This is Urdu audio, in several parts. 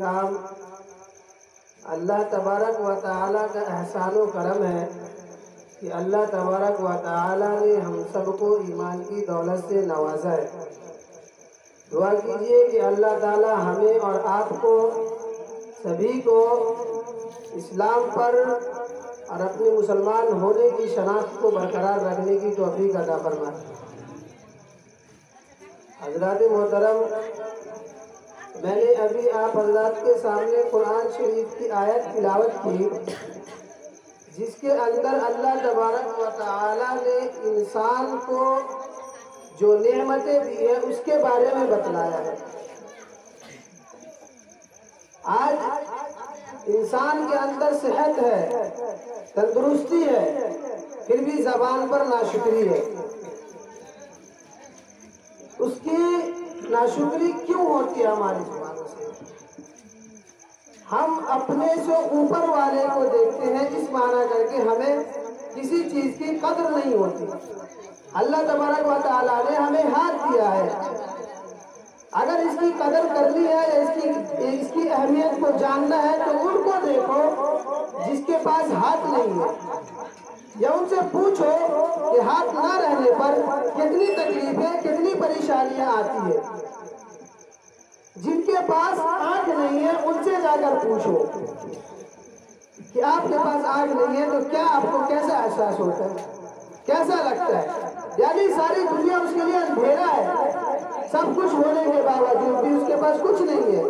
کرام، اللہ تبارک و تعالیٰ کا احسان و کرم ہے کہ اللہ تبارک و تعالیٰ نے ہم سب کو ایمان کی دولت سے نوازا ہے۔ دعا کیجئے کہ اللہ تعالیٰ ہمیں اور آپ کو سبھی کو اسلام پر اور اپنے مسلمان ہونے کی شناخت کو برقرار رکھنے کی توفیق عطا فرمائے۔ حضرات محترم، میں نے ابھی آپ حضرات کے سامنے قرآن شریف کی آیت تلاوت کی، جس کے اندر اللہ تبارک و تعالیٰ نے انسان کو جو نعمتیں دی ہیں اس کے بارے میں بتلایا ہے۔ آج انسان کے اندر صحت ہے، تندرستی ہے، پھر بھی زبان پر ناشکری ہے۔ اس کی ناشکری کیوں ہوتی ہے ہماری زبانوں سے؟ ہم اپنے سے اوپر والے کو دیکھتے ہیں اس معنی کر کے ہمیں کسی چیز کی قدر نہیں ہوتی۔ اللہ تبارک و تعالیٰ نے ہمیں ہاتھ دیا ہے، اگر اس کی قدر کرنی ہے یا اس کی اہمیت کو جاننا ہے تو ان کو دیکھو جس کے پاس ہاتھ نہیں ہے، یا ان سے پوچھو کہ ہاتھ نہ رہنے پر کتنی تکلیفیں کتنی پریشانیاں آتی ہیں۔ جن کے پاس آنکھ نہیں ہے ان سے جا کر پوچھو کہ آپ کے پاس آنکھ نہیں ہے تو کیا آپ کو کیسا احساس ہوتا ہے، کیسا لگتا ہے؟ یعنی ساری دنیا اس کے لیے اندھیرا ہے، سب کچھ ہونے کے باوجود بھی اس کے پاس کچھ نہیں ہے۔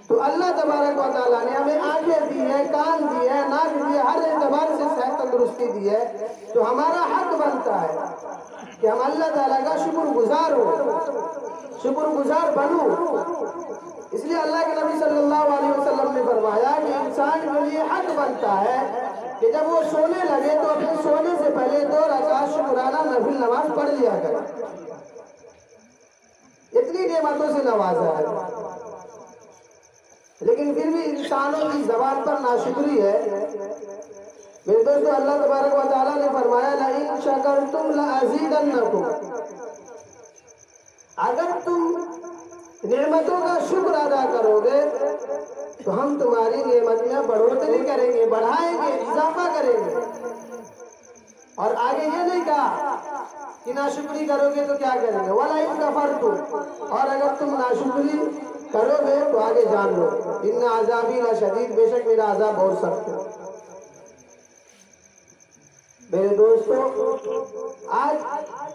تو اللہ تبارک و تعالیٰ نے ہمیں آنکھیں دی ہے، کان دی ہے، ناک دی ہے، ہر اعتبار سے صحت تندرستی دی ہے، تو ہمارا حق بنتا ہے کہ ہم اللہ تعالیٰ کا شکر گزار ہو، شکر گزار بنو۔ اس لیے اللہ کے نبی صلی اللہ علیہ وسلم نے فرمایا کہ انسان کے لیے حق بنتا ہے کہ جب وہ سونے لگے تو اپنے سونے سے پہلے 2 رکعت شکرانہ نفل نماز پڑھ لیا کرے۔ اتنی نعمتوں سے نوازا ہے، لیکن پھر بھی انسانوں کی زبان پر ناشکری ہے۔ میرے دوستو، اللہ تبارک و تعالیٰ نے فرمایا لَإِن شَكَرْتُمْ لَأَزِيدَنَّكُمْ، اگر تم نعمتوں کا شکر ادا کرو گے تو ہم تمہاری نعمت میں بڑھوتری کریں گے، بڑھائیں گے، اضافہ کریں گے۔ اور آگے یہ نہیں کہا کہ ناشکری کرو گے تو کیا کریں گے، وَلَئِن كَفَرْتُمْ، اور اگر تم ناشکری کرو گے تو آگے جان لو اِنَّ عَذَابِي لَشَدِيدٌ، بے شک میرا عذاب بہت سخت ہے۔ میرے دوستو، آج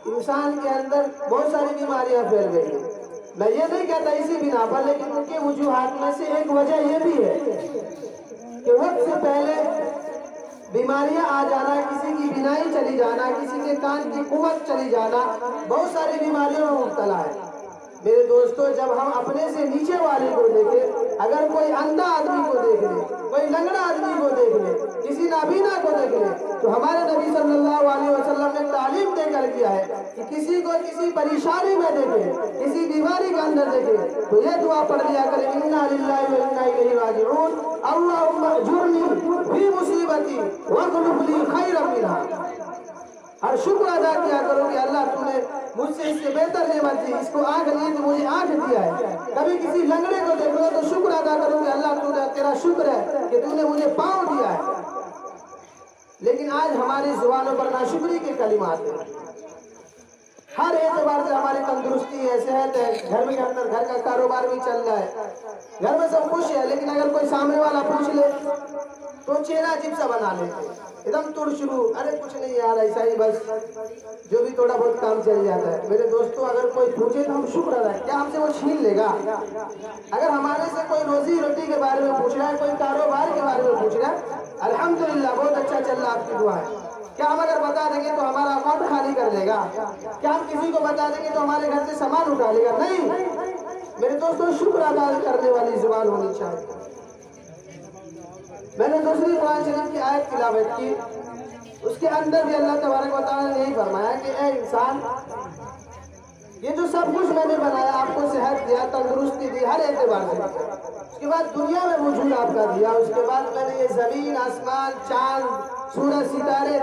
انسان کے اندر بہت ساری بیماریاں پھیل گئی ہیں۔ میں یہ نہیں کہتا اسی بنا پر، لیکن ان کے وجوہات میں سے ایک وجہ یہ بھی ہے کہ وقت سے پہلے بیماریاں آ جانا، کسی کی بینائی چلی جانا، کسی کے کان کی قوت چلی جانا، بہت ساری بیماریوں میں مبتلا ہے۔ میرے دوستو، جب ہم اپنے سے نیچے والے کو دیکھیں، اگر کوئی اندھا آدمی کو دیکھ لے، کوئی لنگڑا آدمی کو دیکھ لے، کسی نابینا کو دیکھ لے، تو ہمارے نبی صلی اللہ علیہ وسلم نے تعلیم دے کر کیا ہے کہ کسی کو کسی پریشانی میں دیکھے، کسی بیماری کے اندر دیکھے تو یہ دعا پڑھ لیا کرے اِنَّا لِلَّهِ وَإِنَّا إِلَيْهِ راجعون، اللہم اجرنی فی مصیبتی واخلف لی خیرا منہا۔ اور شکر ادا کیا کرو کہ اللہ تو نے مجھ سے اس سے بہتر نعمت دی، اس کو آنکھ نہیں تو مجھے آنکھ دیا ہے۔ کبھی کسی لنگڑے کو دیکھو تو شکر ادا کرو کہ اللہ تو نے، تیرا شکر ہے کہ تو نے مجھے پاؤں دیا ہے۔ لیکن آج ہماری زبانوں پر ناشکری کے کلمات ہیں، ہر اعتبار سے ہماری تندرستی ہے، صحت ہے، گھر میں اندر گھر کا کاروبار بھی چل رہا ہے، گھر میں سب خوش ہے، لیکن اگر کوئی سامنے والا پوچھ لے تو چہرہ عجیب سا بنا لیتے، ایک دم تڑ شروع، ارے کچھ نہیں یار، ایسا ہی بس جو بھی تھوڑا بہت کام چل جاتا ہے۔ میرے دوستو، اگر کوئی پوچھے تو ہم شکر ادا کریں، کیا ہم سے وہ چھین لے گا؟ اگر ہمارے سے کوئی روزی روٹی کے بارے میں پوچھ رہا ہے، کوئی کاروبار کے بارے میں پوچھ رہا ہے، الحمدللہ بہت اچھا چل رہا، آپ کی دعا ہے، کیا ہم اگر بتا دیں گے تو ہمارا اکاؤنٹ خالی کر لے گا؟ کیا ہم کسی کو بتا دیں گے تو ہمارے گھر سے سامان اٹھا لے گا؟ نہیں۔ میرے دوستو، شکر ادا کرنے والی زبان ہونی چاہیے۔ میں نے دوسری قرآن شریف کی آیت تلاوت کی، اس کے اندر بھی اللہ تبارک و تعالیٰ نے یہی فرمایا کہ اے انسان، یہ جو سب کچھ میں نے بنایا، آپ کو صحت دیا، تندرستی دی، ہر اعتبار سے، اس کے بعد دنیا میں وجود آپ کا دیا، اس کے بعد میں نے یہ زمین، آسمان، چاند، سورج، ستارے،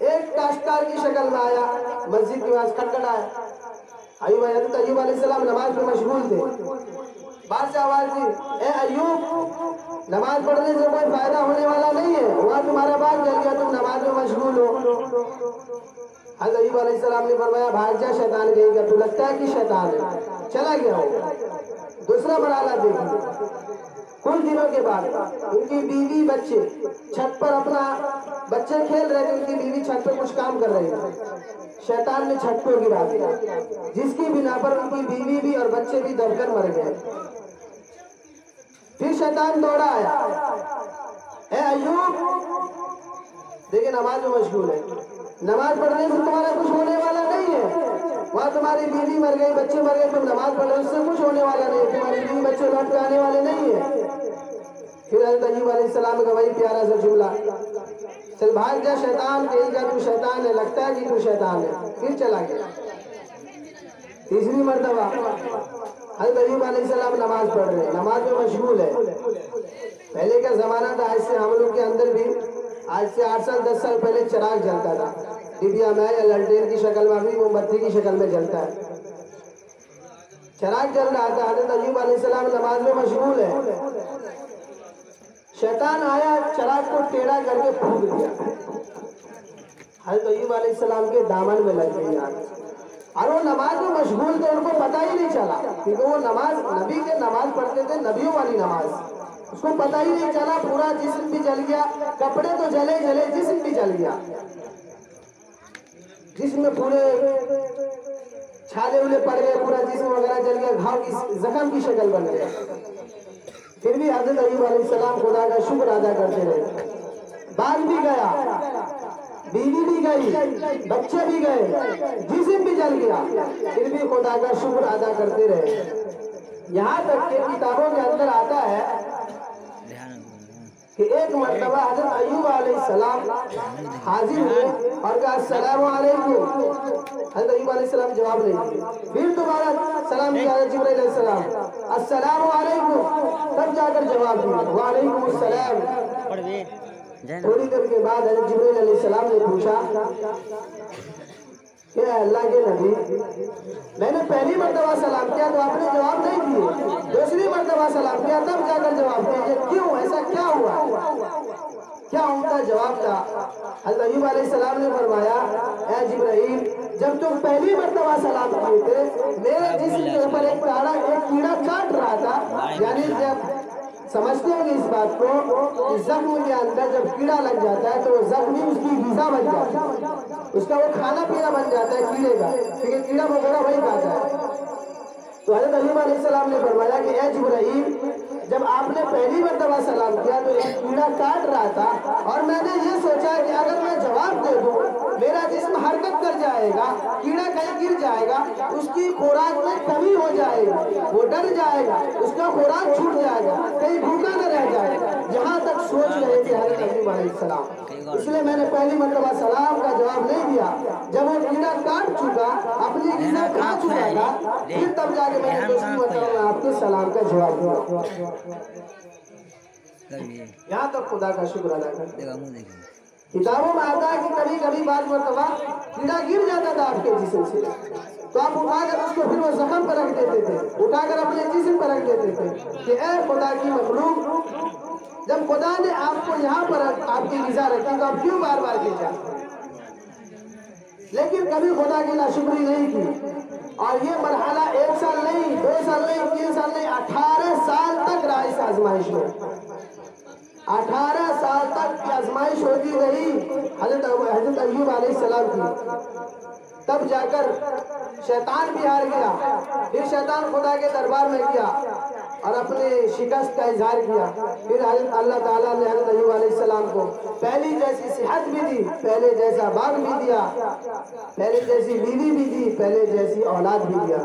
ایک کاشتکار کی شکل میں آیا، مسجد کے پاس کھٹکھٹایا۔ حضرت ایوب علیہ السلام نماز پہ مشغول تھے۔ بادشاہ آواز دی، اے ایوب، نماز پڑھنے سے کوئی فائدہ ہونے والا نہیں ہے، وہاں تمہارا باغ جل گیا، تم نماز میں مشغول ہو۔ حضرت ایوب علیہ السلام نے فرمایا، بھاگ جا شیطان کہیں گا، تو لگتا ہے کہ شیطان ہے، چلا گیا ہو۔ دوسرا مرحلہ دیکھیے، کچھ دنوں کے بعد ان کی بیوی بچے چھت پر اپنا بچے کھیل رہے تھے، ان کی بیوی چھت پہ کچھ کام کر رہی تھی، شیطان نے چھت کو گرا دیا، جس کی بنا پر ان کی بیوی بھی اور بچے بھی دب کر مر گئے۔ پھر شیطان دوڑا آیا، اے ایوب، دیکھیں نماز میں مشغول ہے، نماز پڑھنے سے تمہارا کچھ ہونے والا نہیں ہے، وہاں تمہاری بیوی مر گئی، بچے مر گئے، تم نماز پڑھ رہے اس سے کچھ ہونے والا نہیں ہے، تمہاری بیوی بچے لوٹ کے آنے والے نہیں ہیں۔ پھر حضرت ایوب علیہ السلام کا وہی پیارا سا جملہ، چل بھاگ جا شیطان کہیں گا، تو شیطان ہے، لگتا ہے کہ تو شیطان ہے، پھر چلا گیا۔ تیسری مرتبہ حضرت ایوب علیہ السلام نماز پڑھ رہے ہیں، نماز میں مشغول ہے۔ پہلے کا زمانہ تھا، آج سے ہم لوگ کے اندر بھی آج سے 8 سال 10 سال پہلے چراغ جلتا تھا، ڈبیا میں یا للٹین کی شکل میں، ابھی موم بتی کی شکل میں جلتا ہے۔ چراغ جل رہا تھا، حضرت ایوب علیہ السلام نماز میں مشغول ہے، شیطان آیا، چراغ کو ٹیڑھا کر کے پھونک دیا، حضرت ایوب علیہ السلام کے دامن میں لگ گئی آگ، اور وہ نماز میں مشغول تھے، ان کو پتہ ہی نہیں چلا، کیونکہ وہ نماز نبی کے نماز پڑھتے تھے، نبیوں والی نماز، اس کو پتہ ہی نہیں چلا، پورا جسم بھی جل گیا، کپڑے تو جلے جلے، جسم بھی جل گیا، جسم میں پورے چھالے اولے پڑ گئے، پورا جسم وغیرہ جل گیا، گھاؤ کی زخم کی شکل بن گیا۔ پھر بھی حضرت ایوب علیہ السلام خدا کا شکر ادا کرتے رہے، باغ بھی گیا، بیوی بھی گئی، بچے بھی گئے، جسم بھی جل گیا، پھر بھی خدا کا شکر ادا کرتے رہے۔ یہاں تک کہ کتابوں کے اندر آتا ہے کہ ایک مرتبہ حضرت ایوب علیہ السلام حاضر ہوئے اور کہا السلام علیکم، حضرت ایوب علیہ السلام جواب نہیں دیا، پھر دوبارہ سلام کیا حضرت جبرائیل علیہ السلام، السلام علیکم، تب جا کر جواب دیا، وعلیکم السلام۔ تھوڑی دیر کے بعد حضرت جبرائیل علیہ السلام نے پوچھا کہ اے اللہ کے نبی، میں نے پہلی مرتبہ سلام کیا تو آپ نے جواب نہیں دیے، دوسری مرتبہ سلام کیا تب جا کر جواب دیے، کیوں، ایسا کیا ہوا؟ کیا ان کا جواب تھا؟ حضرت ایوب علیہ السلام نے فرمایا، اے جبرائیل، جب تم پہلی مرتبہ سلام کیے تھے، میرے جسم کے اوپر ایک کیڑا کاٹ رہا تھا، یعنی جب سمجھتے ہیں کہ اس بات کو کہ زخم کے اندر جب کیڑا لگ جاتا ہے تو وہ زخم ہی اس کی غذا بن جاتا ہے، اس کا وہ کھانا پینا بن جاتا ہے کیڑے کا، کیونکہ کیڑا وغیرہ وہی کھاتا ہے۔ تو حضرت ایوب علیہ السلام نے فرمایا کہ اے جبرائیل، جب آپ نے پہلی مرتبہ سلام کیا تو ایک کیڑا کاٹ رہا تھا، اور میں نے یہ سوچا کہ اگر میں جواب دے دوں میرا جسم حرکت کر جائے گا، کیڑا کہیں گر جائے گا، اس کی خوراک میں کمی ہو جائے گی، وہ ڈر جائے گا، اس کا خوراک چھوٹ جائے گا، کہیں بھوکا نہ رہ جائے گا، جہاں تک سوچ رہے تھے حضرت ایوب علیہ السلام، اس لیے میں نے پہلی مرتبہ سلام کا جواب نہیں دیا، جب وہ کیڑا کاٹ چکا، اپنی غذا کھا چکا تھا، پھر تب جا کے میں نے دوسری مرتبہ میں آپ کے سلام کا جواب دیا۔ یہاں تک خدا کا شکر ادا کرتے ہیں۔ کتابوں میں آتا ہے کہ کبھی کبھی بعض مرتبہ کیڑا گر جاتا تھا آپ کے جسم سے، تو آپ اٹھا کر اس کو پھر وہ زخم پر رکھ دیتے تھے، اٹھا کر اپنے جسم پر رکھ دیتے تھے کہ اے خدا کی مخلوق، جب خدا نے آپ کو یہاں پر آپ کی غذا رکھی تو آپ کیوں بار بار گر جاتے؟ لیکن کبھی خدا کی ناشکری نہیں کی، اور یہ مرحلہ 1 سال نہیں، 2 سال نہیں، 3 سال نہیں، 18 سال تک رہا اس آزمائش میں، 18 سال تک کی آزمائش ہوتی رہی حضرت ایوب علیہ السلام کی، تب جا کر شیطان بھی ہار گیا، پھر شیطان خدا کے دربار میں گیا اور اپنے شکست کا اظہار کیا، پھر حضرت اللہ تعالیٰ نے حضرت ایوب علیہ السلام کو پہلی جیسی صحت بھی دی، پہلے جیسا باغ بھی دیا، پہلے جیسی بیوی بھی دی، پہلے جیسی اولاد بھی دیا۔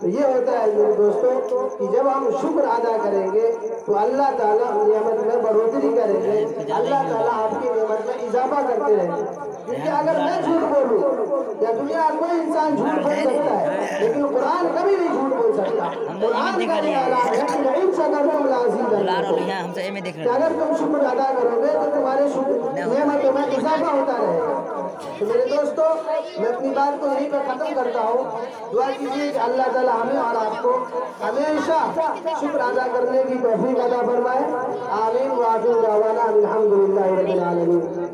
تو یہ ہوتا ہے میرے دوستوں کہ جب ہم شکر ادا کریں گے تو اللہ تعالیٰ نعمت میں بڑھوتری کریں گے، اللہ تعالیٰ آپ کی نعمت میں اضافہ کرتے رہیں گے۔ کیونکہ اگر میں جھوٹ بولوں، یا دنیا کوئی انسان جھوٹ بول سکتا ہے لیکن قرآن کبھی نہیں جھوٹ بول سکتا، قرآن کا یہ اعلان ہے کہ لئن شکرتم لأزیدنکم، کہ اگر تم شکر ادا کرو گے تو تمہارے نعمتوں میں اضافہ ہوتا رہے گا۔ تو میرے دوستوں میں اپنی بات کو یہیں پہ ختم کرتا ہوں. دعا کیجیے کہ اللہ تعالیٰ ہمیں اور آپ کو ہمیشہ شکر ادا کرنے کی توفیق عطا فرمائے. آمین. وآخر دعوانا الحمدللہ رب العالمین.